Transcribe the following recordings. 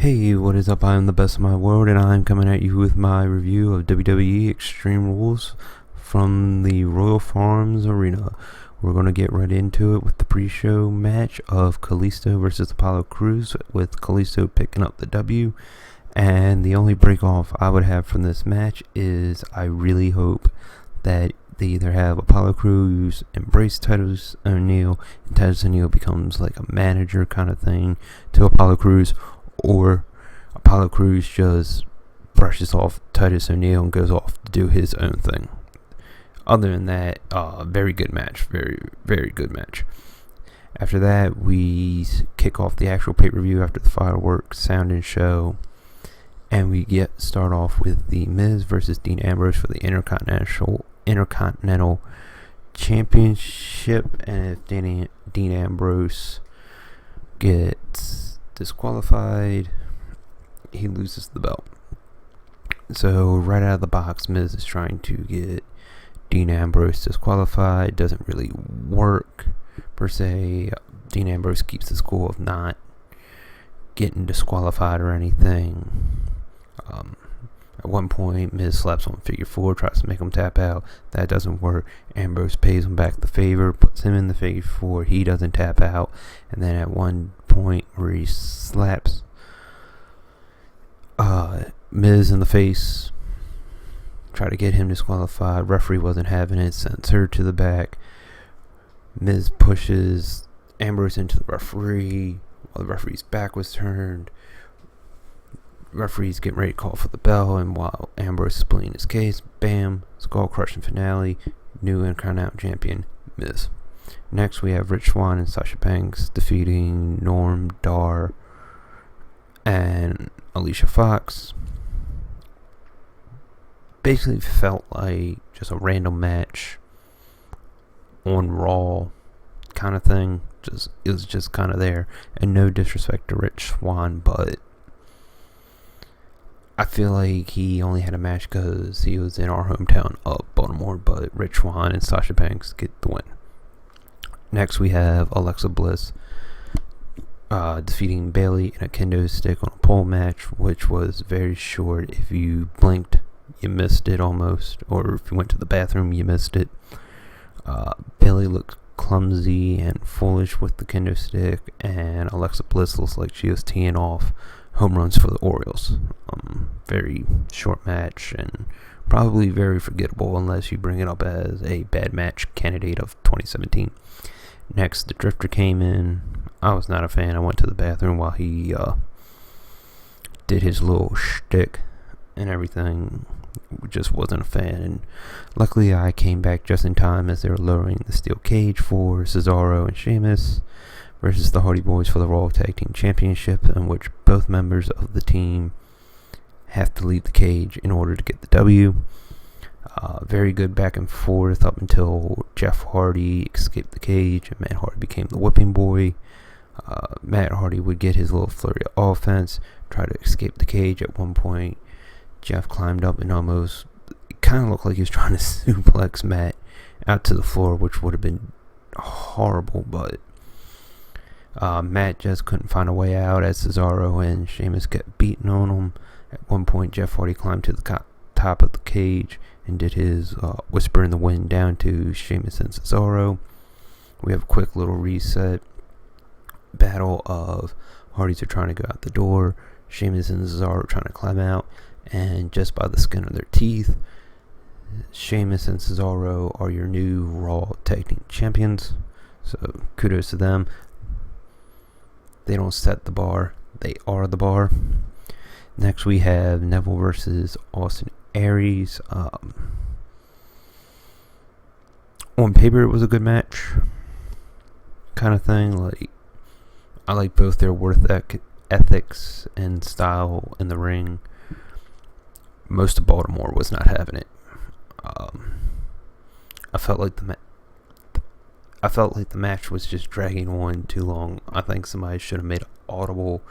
Hey, what is up? I am the best of my world, and I'm coming at you with my review of WWE Extreme Rules from the Royal Farms Arena. We're going to get right into it with the pre-show match of Kalisto versus Apollo Crews, with Kalisto picking up the W. And the only break-off I would have from this match is I really hope that they either have Apollo Crews embrace Titus O'Neil, and Titus O'Neil becomes like a manager kind of thing to Apollo Crews, or Apollo Crews just brushes off Titus O'Neil and goes off to do his own thing. Other than that, very good match. Very, very good match. After that, we kick off the actual pay-per-view after the fireworks, sound and show. And we start off with The Miz versus Dean Ambrose for the Intercontinental Championship. And if Dean Ambrose gets disqualified, he loses the belt. So right out of the box, Miz is trying to get Dean Ambrose disqualified. Doesn't really work per se. Dean Ambrose keeps the score of not getting disqualified or anything. At one point, Miz slaps on figure 4, tries to make him tap out. That doesn't work. Ambrose pays him back the favor, puts him in the figure 4. He doesn't tap out. And then at one point where he slaps Miz in the face, try to get him disqualified. Referee wasn't having it, sends her to the back. Miz pushes Ambrose into the referee while the referee's back was turned. Referee's getting ready to call for the bell, and while Ambrose is pleading his case, bam, skull crushing finale, new Intercontinental Champion Miz. Next we have Rich Swann and Sasha Banks defeating Norm, Dar, and Alicia Fox. Basically felt like just a random match on Raw kind of thing. It was just kind of there, and no disrespect to Rich Swann, but I feel like he only had a match because he was in our hometown of Baltimore, but Rich Swann and Sasha Banks get the win. Next we have Alexa Bliss defeating Bayley in a kendo stick on a pole match, which was very short. If you blinked, you missed it almost, or if you went to the bathroom, you missed it. Bayley looked clumsy and foolish with the kendo stick, and Alexa Bliss looks like she was teeing off home runs for the Orioles. Very short match and probably very forgettable unless you bring it up as a bad match candidate of 2017. Next, the Drifter came in. I was not a fan. I went to the bathroom while he did his little shtick and everything. Just wasn't a fan, and luckily I came back just in time as they were lowering the steel cage for Cesaro and Sheamus versus the Hardy Boys for the Raw Tag Team Championship, in which both members of the team have to leave the cage in order to get the W. Very good back and forth up until Jeff Hardy escaped the cage and Matt Hardy became the whipping boy. Matt Hardy would get his little flurry of offense, try to escape the cage. At one point, Jeff climbed up and almost, it kind of looked like he was trying to suplex Matt out to the floor, which would have been horrible, but Matt just couldn't find a way out as Cesaro and Sheamus kept beating on him. At one point, Jeff Hardy climbed to the top of the cage and did his Whisper in the Wind down to Sheamus and Cesaro. We have a quick little reset battle of Hardys are trying to go out the door, Sheamus and Cesaro are trying to climb out, and just by the skin of their teeth, Sheamus and Cesaro are your new Raw Tag Team Champions. So kudos to them. They don't set the bar, they are the bar. Next we have Neville versus Austin Aries. On paper it was a good match kind of thing. Like, I like both their ethics and style in the ring. Most of Baltimore was not having it. I felt like the match was just dragging on too long. I think somebody should have made it audible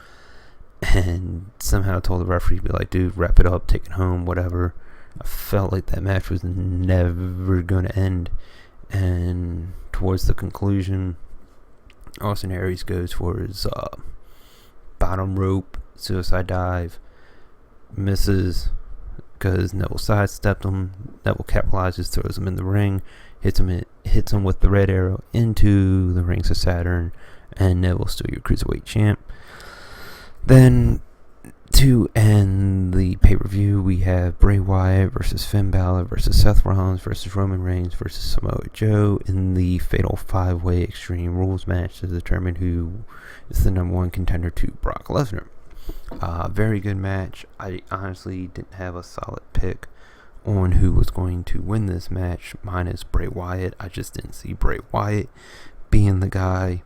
and somehow told the referee to be like, dude, wrap it up, take it home, whatever. I felt like that match was never going to end. And towards the conclusion, Austin Aries goes for his bottom rope suicide dive, misses because Neville sidestepped him. Neville capitalizes, throws him in the ring, hits him with the red arrow into the rings of Saturn, and Neville's still your cruiserweight champ. Then, to end the pay-per-view, we have Bray Wyatt versus Finn Balor versus Seth Rollins versus Roman Reigns versus Samoa Joe in the Fatal 5-Way Extreme Rules match to determine who is the number one contender to Brock Lesnar. Very good match. I honestly didn't have a solid pick on who was going to win this match, minus Bray Wyatt. I just didn't see Bray Wyatt being the guy.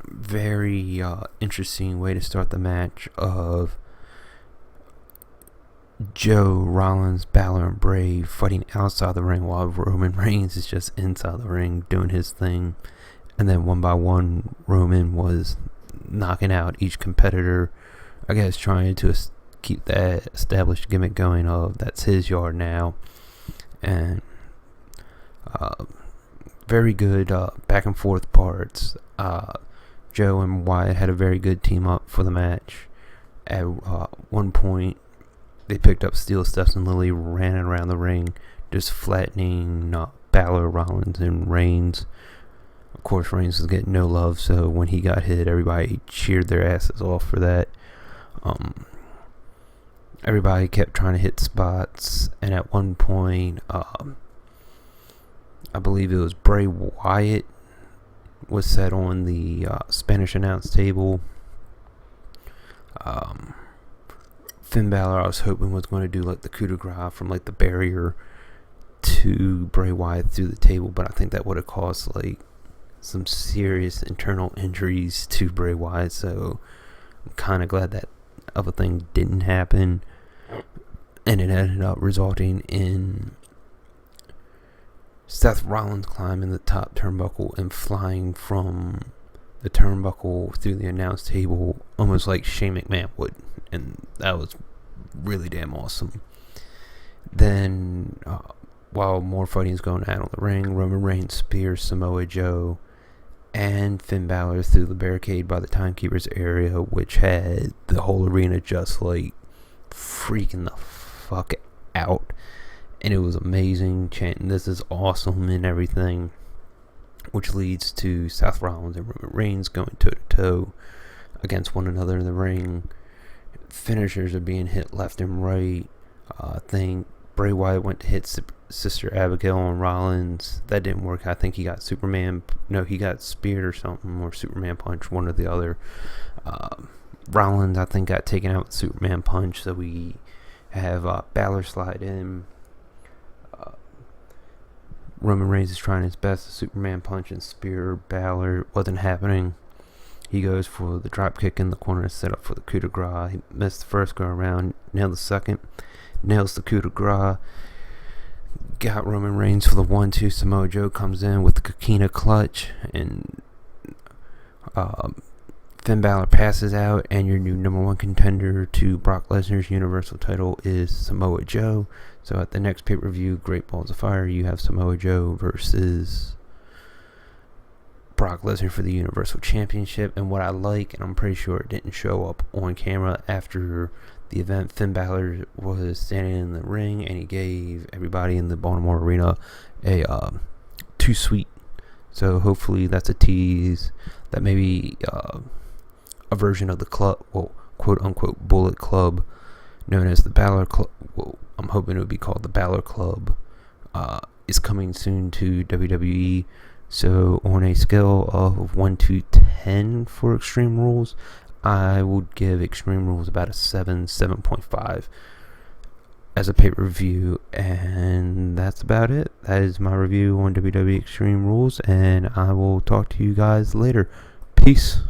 Very interesting way to start the match of Joe, Rollins, Balor, and Bray fighting outside the ring while Roman Reigns is just inside the ring doing his thing. And then one by one, Roman was knocking out each competitor, I guess trying to keep that established gimmick going of that's his yard now. And very good back and forth parts. Joe and Wyatt had a very good team up for the match. At one point, they picked up steel steps and Lily ran around the ring, just flattening Balor, Rollins, and Reigns. Of course, Reigns was getting no love, so when he got hit, everybody cheered their asses off for that. Everybody kept trying to hit spots, and at one point, I believe it was Bray Wyatt was set on the Spanish announce table. Finn Balor, I was hoping was going to do like the coup de grace from like the barrier to Bray Wyatt through the table, but I think that would have caused like some serious internal injuries to Bray Wyatt, so I'm kind of glad that other thing didn't happen, and it ended up resulting in Seth Rollins climbing the top turnbuckle and flying from the turnbuckle through the announce table almost like Shane McMahon would, and that was really damn awesome. Then while more fighting is going on in the ring, Roman Reigns spears Samoa Joe and Finn Balor through the barricade by the Timekeeper's area, which had the whole arena just like freaking the fuck out. And it was amazing, chanting, "This is awesome," and everything, which leads to Seth Rollins and Roman Reigns going toe-to-toe against one another in the ring. Finishers are being hit left and right. I think Bray Wyatt went to hit Sister Abigail on Rollins. That didn't work. I think he got he got speared or something, or Superman punch, one or the other. Rollins, I think, got taken out with Superman punch, so we have Balor slide in. Roman Reigns is trying his best to Superman punch and spear Balor. Wasn't happening. He goes for the drop kick in the corner to set up for the coup de grace. He missed the first go around, nailed the second, nails the coup de grace. Got Roman Reigns for the 1-2. Samoa Joe comes in with the Coquina clutch, and Finn Balor passes out, and your new number one contender to Brock Lesnar's Universal title is Samoa Joe. So at the next pay-per-view, Great Balls of Fire, you have Samoa Joe versus Brock Lesnar for the Universal Championship. And what I like, and I'm pretty sure it didn't show up on camera after the event, Finn Balor was standing in the ring, and he gave everybody in the Baltimore Arena a too sweet. So hopefully that's a tease that maybe a version of the club, well, quote-unquote Bullet Club, known as the Balor Club, well, I'm hoping it would be called the Balor Club, is coming soon to WWE. So on a scale of 1 to 10 for Extreme Rules, I would give Extreme Rules about a 7.5 as a pay-per-view, and that's about it. That is my review on WWE Extreme Rules, and I will talk to you guys later. Peace.